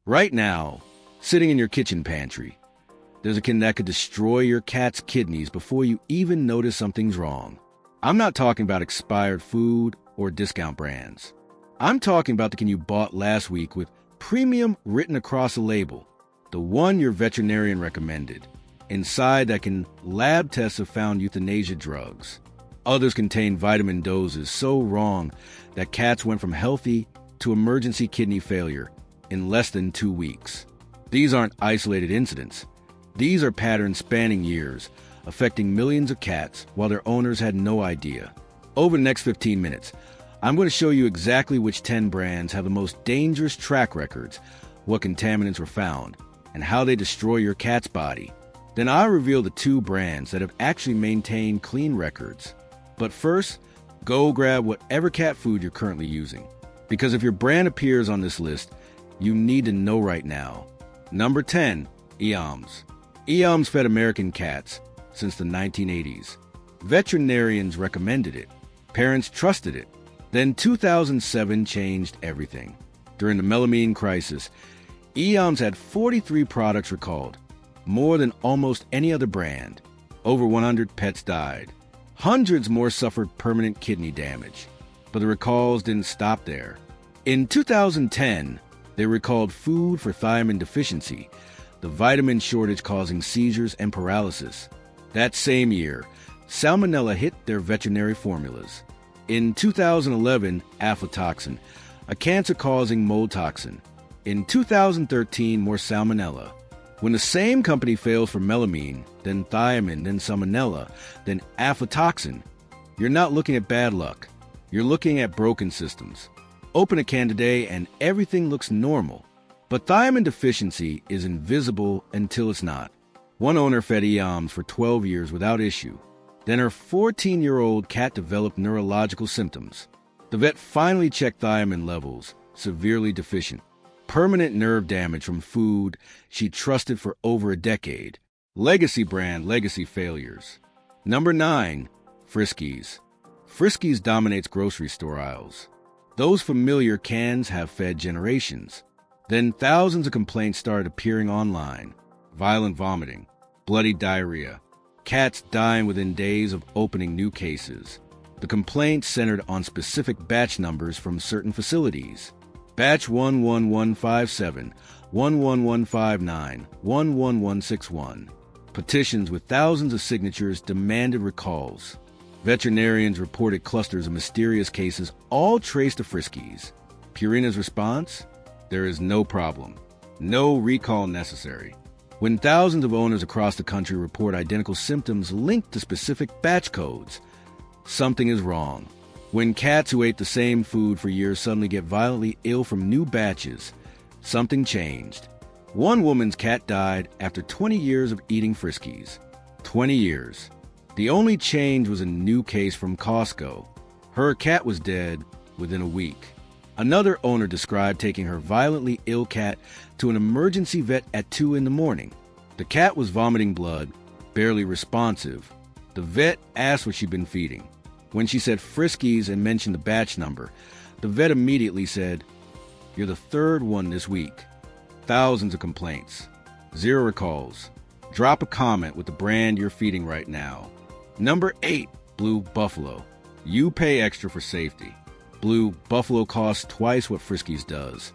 Right now, sitting in your kitchen pantry, there's a can that could destroy your cat's kidneys before you even notice something's wrong. I'm not talking about expired food or discount brands. I'm talking about the can you bought last week with premium written across the label, the one your veterinarian recommended. Inside that can, lab tests have found euthanasia drugs. Others contain vitamin doses so wrong that cats went from healthy to emergency kidney failure in less than 2 weeks. These aren't isolated incidents. These are patterns spanning years, affecting millions of cats while their owners had no idea. Over the next 15 minutes, I'm going to show you exactly which 10 brands have the most dangerous track records, what contaminants were found, and how they destroy your cat's body. Then I'll reveal the 2 brands that have actually maintained clean records. But first, go grab whatever cat food you're currently using. Because if your brand appears on this list, you need to know right now. Number 10, EAMS. EAMS fed American cats since the 1980s. Veterinarians recommended it. Parents trusted it. Then 2007 changed everything. During the melamine crisis, EAMS had 43 products recalled, more than almost any other brand. Over 100 pets died. Hundreds more suffered permanent kidney damage. But the recalls didn't stop there. In 2010, they recalled food for thiamine deficiency, the vitamin shortage causing seizures and paralysis. That same year, salmonella hit their veterinary formulas. In 2011, aflatoxin, a cancer-causing mold toxin. In 2013, more salmonella. When the same company fails for melamine, then thiamine, then salmonella, then aflatoxin, you're not looking at bad luck. You're looking at broken systems. Open a can today and everything looks normal. But thiamine deficiency is invisible until it's not. One owner fed EAMS for 12 years without issue. Then her 14-year-old cat developed neurological symptoms. The vet finally checked thiamine levels, severely deficient. Permanent nerve damage from food she trusted for over a decade. Legacy brand, legacy failures. Number 9, Friskies. Friskies dominates grocery store aisles. Those familiar cans have fed generations. Then thousands of complaints started appearing online. Violent vomiting, bloody diarrhea, cats dying within days of opening new cases. The complaints centered on specific batch numbers from certain facilities. Batch 11157, 11159, 11161. Petitions with thousands of signatures demanded recalls. Veterinarians reported clusters of mysterious cases, all traced to Friskies. Purina's response? There is no problem. No recall necessary. When thousands of owners across the country report identical symptoms linked to specific batch codes, something is wrong. When cats who ate the same food for years suddenly get violently ill from new batches, something changed. One woman's cat died after 20 years of eating Friskies. 20 years. The only change was a new case from Costco. Her cat was dead within a week. Another owner described taking her violently ill cat to an emergency vet at 2 in the morning. The cat was vomiting blood, barely responsive. The vet asked what she'd been feeding. When she said Friskies and mentioned the batch number, the vet immediately said, "You're the 3rd one this week." Thousands of complaints. 0 recalls. Drop a comment with the brand you're feeding right now. Number 8, Blue Buffalo. You pay extra for safety. Blue Buffalo costs twice what Friskies does.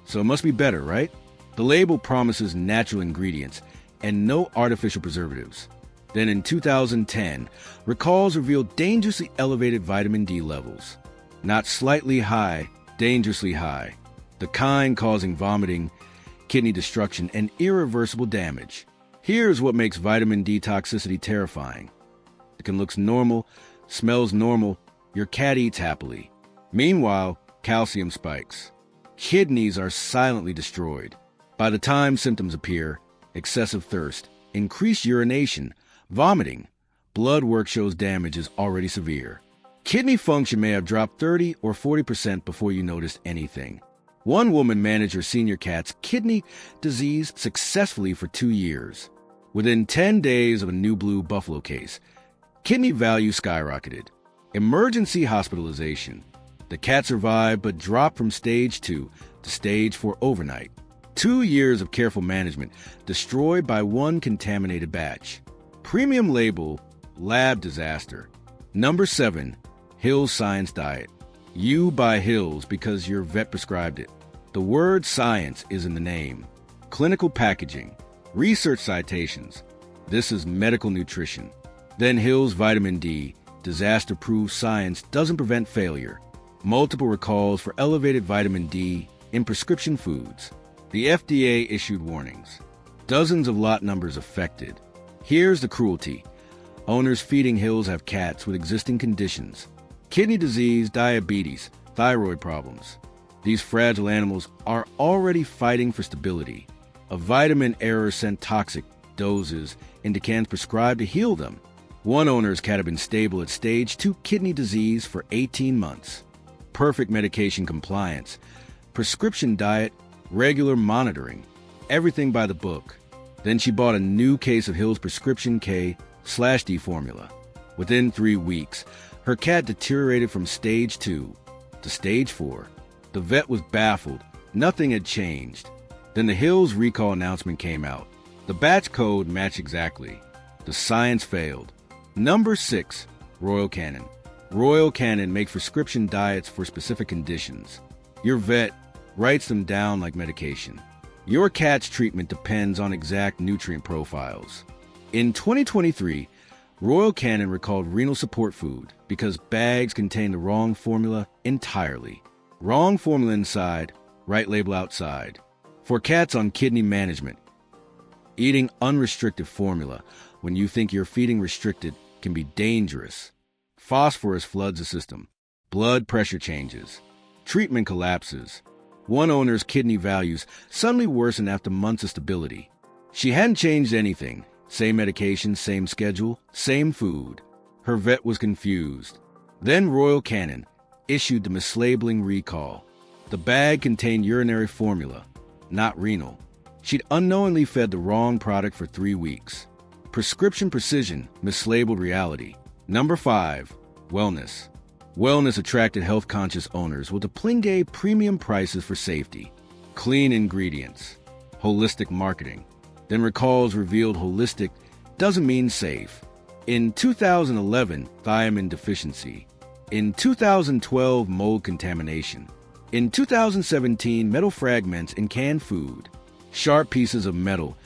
So it must be better, right? The label promises natural ingredients and no artificial preservatives. Then in 2010, recalls revealed dangerously elevated vitamin D levels. Not slightly high, dangerously high. The kind causing vomiting, kidney destruction, and irreversible damage. Here's what makes vitamin D toxicity terrifying. It can look normal, smells normal, your cat eats happily. Meanwhile, calcium spikes. Kidneys are silently destroyed. By the time symptoms appear, excessive thirst, increased urination, vomiting, blood work shows damage is already severe. Kidney function may have dropped 30 or 40% before you noticed anything. One woman managed her senior cat's kidney disease successfully for 2 years. Within 10 days of a new Blue Buffalo case, kidney value skyrocketed. Emergency hospitalization. The cat survived but dropped from stage 2 to stage 4 overnight. 2 years of careful management destroyed by one contaminated batch. Premium label, lab disaster. Number 7, Hill's Science Diet. You buy Hill's because your vet prescribed it. The word science is in the name. Clinical packaging, research citations. This is medical nutrition. Then Hill's Vitamin D, disaster-proof science doesn't prevent failure. Multiple recalls for elevated vitamin D in prescription foods. The FDA issued warnings. Dozens of lot numbers affected. Here's the cruelty. Owners feeding Hill's have cats with existing conditions. Kidney disease, diabetes, thyroid problems. These fragile animals are already fighting for stability. A vitamin error sent toxic doses into cans prescribed to heal them. One owner's cat had been stable at stage 2 kidney disease for 18 months. Perfect medication compliance, prescription diet, regular monitoring, everything by the book. Then she bought a new case of Hill's prescription K/D formula. Within 3 weeks, her cat deteriorated from stage 2 to stage 4. The vet was baffled. Nothing had changed. Then the Hill's recall announcement came out. The batch code matched exactly. The science failed. Number 6, Royal Canin. Royal Canin make prescription diets for specific conditions. Your vet writes them down like medication. Your cat's treatment depends on exact nutrient profiles. In 2023, Royal Canin recalled renal support food because bags contained the wrong formula entirely. Wrong formula inside, right label outside. For cats on kidney management, eating unrestricted formula when you think you're feeding restricted can be dangerous. Phosphorus floods the system. Blood pressure changes. Treatment collapses. One owner's kidney values suddenly worsened after months of stability. She hadn't changed anything. Same medication, same schedule, same food. Her vet was confused. Then Royal Canin issued the mislabeling recall. The bag contained urinary formula, not renal. She'd unknowingly fed the wrong product for 3 weeks. Prescription precision, mislabeled reality. Number 5, wellness. Wellness attracted health-conscious owners with the Plinge premium prices for safety, clean ingredients, holistic marketing. Then recalls revealed holistic doesn't mean safe. In 2011, thiamine deficiency. In 2012, mold contamination. In 2017, metal fragments in canned food. Sharp pieces of metal,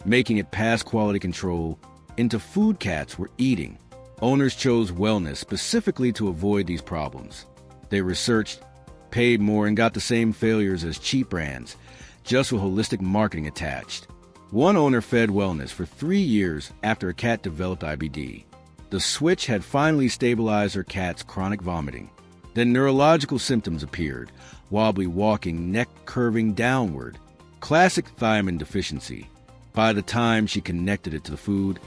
making it past quality control, into food cats were eating. Owners chose wellness specifically to avoid these problems. They researched, paid more, and got the same failures as cheap brands, just with holistic marketing attached. One owner fed wellness for 3 years after a cat developed IBD. The switch had finally stabilized her cat's chronic vomiting. Then neurological symptoms appeared, wobbly walking, neck curving downward. Classic thiamine deficiency. By the time she connected it to the food,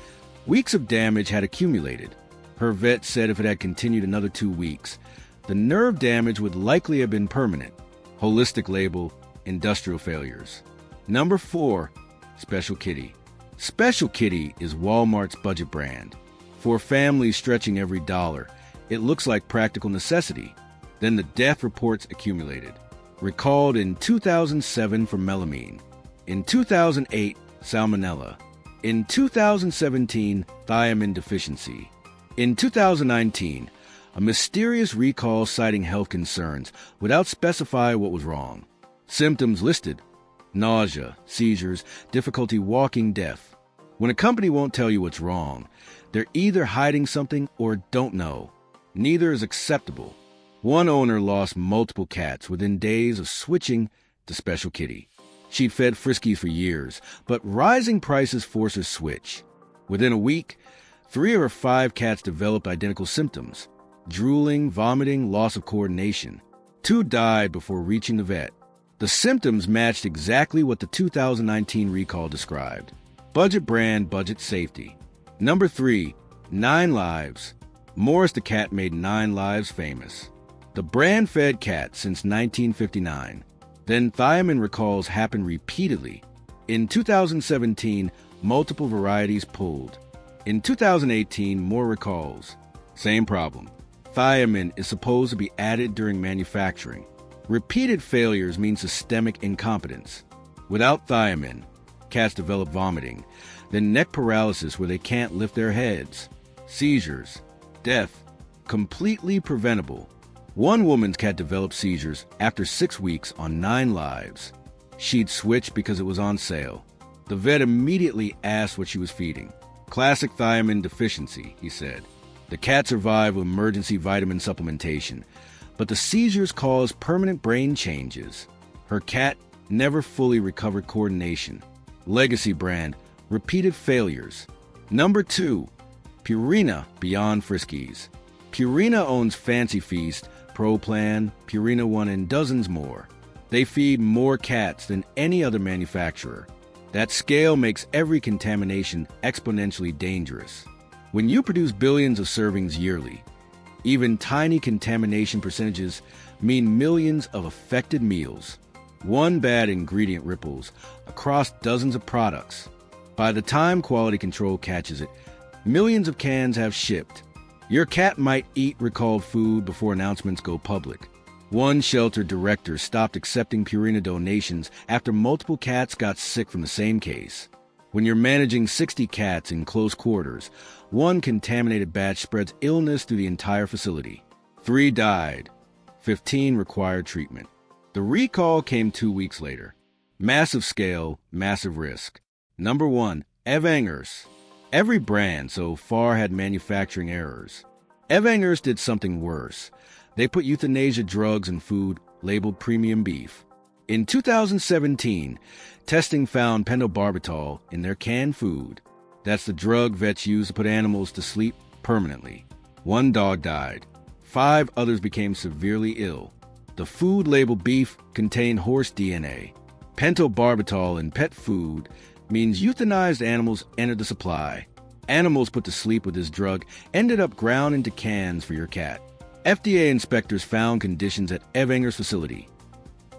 weeks of damage had accumulated. Her vet said if it had continued another 2 weeks, the nerve damage would likely have been permanent. Holistic label, industrial failures. Number 4, Special Kitty. Special Kitty is Walmart's budget brand. For families stretching every dollar, it looks like practical necessity. Then the death reports accumulated. Recalled in 2007 for melamine. In 2008, salmonella. In 2017, thiamine deficiency. In 2019, a mysterious recall citing health concerns without specifying what was wrong. Symptoms listed: nausea, seizures, difficulty walking, death. When a company won't tell you what's wrong, they're either hiding something or don't know. Neither is acceptable. One owner lost multiple cats within days of switching to Special Kitty. She'd fed Friskies for years, but rising prices forced her switch. Within a week, 3 of her 5 cats developed identical symptoms: drooling, vomiting, loss of coordination. 2 died before reaching the vet. The symptoms matched exactly what the 2019 recall described. Budget brand, budget safety. Number 3, 9 Lives. Morris the cat made 9 Lives famous. The brand fed cats since 1959. Then thiamine recalls happened repeatedly. In 2017, multiple varieties pulled. In 2018, more recalls. Same problem. Thiamine is supposed to be added during manufacturing. Repeated failures mean systemic incompetence. Without thiamine, cats develop vomiting, then neck paralysis where they can't lift their heads, seizures, death, completely preventable. One woman's cat developed seizures after 6 weeks on 9 lives. She'd switched because it was on sale. The vet immediately asked what she was feeding. Classic thiamine deficiency, he said. The cat survived with emergency vitamin supplementation, but the seizures caused permanent brain changes. Her cat never fully recovered coordination. Legacy brand, repeated failures. Number 2, Purina Beyond Friskies. Purina owns Fancy Feast, Pro Plan, Purina One, and dozens more. They feed more cats than any other manufacturer. That scale makes every contamination exponentially dangerous. When you produce billions of servings yearly, even tiny contamination percentages mean millions of affected meals. One bad ingredient ripples across dozens of products. By the time quality control catches it, millions of cans have shipped. Your cat might eat recalled food before announcements go public. One shelter director stopped accepting Purina donations after multiple cats got sick from the same case. When you're managing 60 cats in close quarters, one contaminated batch spreads illness through the entire facility. 3 died. 15 required treatment. The recall came 2 weeks later. Massive scale, massive risk. Number 1, Evangers. Every brand so far had manufacturing errors. Evangers did something worse. They put euthanasia drugs in food labeled premium beef. In 2017, testing found pentobarbital in their canned food. That's the drug vets use to put animals to sleep permanently. 1 dog died. 5 others became severely ill. The food labeled beef contained horse DNA. Pentobarbital in pet food means euthanized animals entered the supply. Animals put to sleep with this drug ended up ground into cans for your cat. FDA inspectors found conditions at Evangers facility: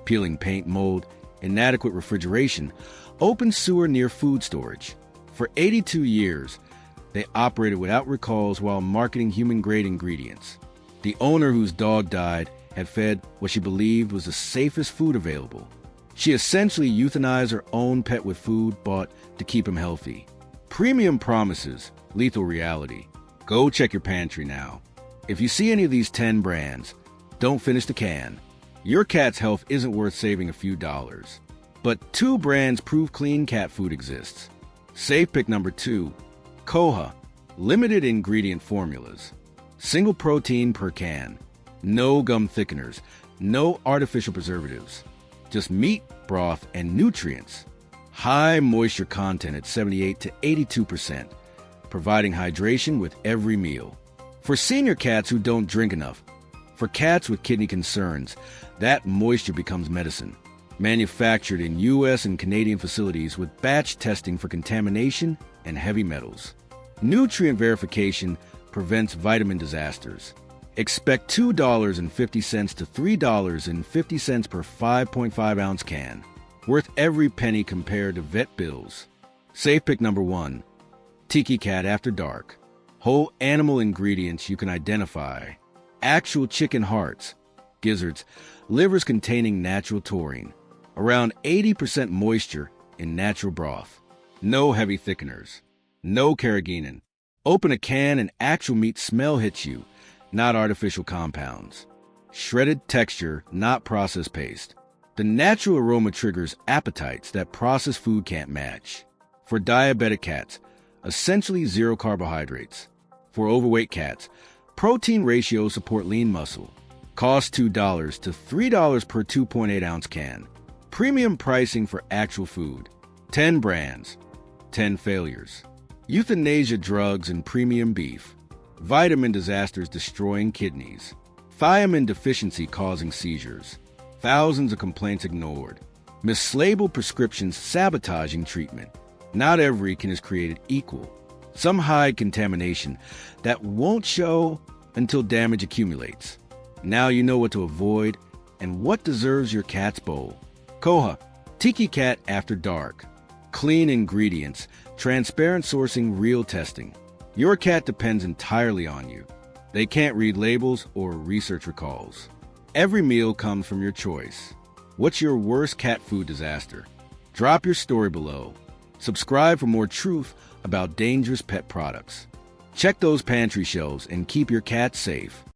peeling paint mold, inadequate refrigeration, open sewer near food storage. For 82 years, they operated without recalls while marketing human-grade ingredients. The owner, whose dog died, had fed what she believed was the safest food available. She essentially euthanized her own pet with food bought to keep him healthy. Premium promises, lethal reality. Go check your pantry now. If you see any of these 10 brands, don't finish the can. Your cat's health isn't worth saving a few dollars. But 2 brands prove clean cat food exists. Safe pick number 2, Koha, limited ingredient formulas. Single protein per can. No gum thickeners, no artificial preservatives. Just meat, broth, and nutrients. High moisture content at 78 to 82%, providing hydration with every meal. For senior cats who don't drink enough, for cats with kidney concerns, that moisture becomes medicine. Manufactured in U.S. and Canadian facilities with batch testing for contamination and heavy metals. Nutrient verification prevents vitamin disasters. Expect $2.50 to $3.50 per 5.5-ounce can, worth every penny compared to vet bills. Safe pick number 1, Tiki Cat After Dark. Whole animal ingredients you can identify. Actual chicken hearts, gizzards, livers containing natural taurine. Around 80% moisture in natural broth. No heavy thickeners. No carrageenan. Open a can and actual meat smell hits you, not artificial compounds. Shredded texture, not processed paste. The natural aroma triggers appetites that processed food can't match. For diabetic cats, essentially 0 carbohydrates. For overweight cats, protein ratios support lean muscle. Cost $2 to $3 per 2.8-ounce can. Premium pricing for actual food. 10 brands. 10 failures. Euthanasia drugs and premium beef. Vitamin disasters destroying kidneys. Thiamine deficiency causing seizures. Thousands of complaints ignored. Mislabeled prescriptions sabotaging treatment. Not every can is created equal. Some hide contamination that won't show until damage accumulates. Now you know what to avoid and what deserves your cat's bowl. Koha, Tiki Cat After Dark. Clean ingredients, transparent sourcing, real testing. Your cat depends entirely on you. They can't read labels or research recalls. Every meal comes from your choice. What's your worst cat food disaster? Drop your story below. Subscribe for more truth about dangerous pet products. Check those pantry shelves and keep your cat safe.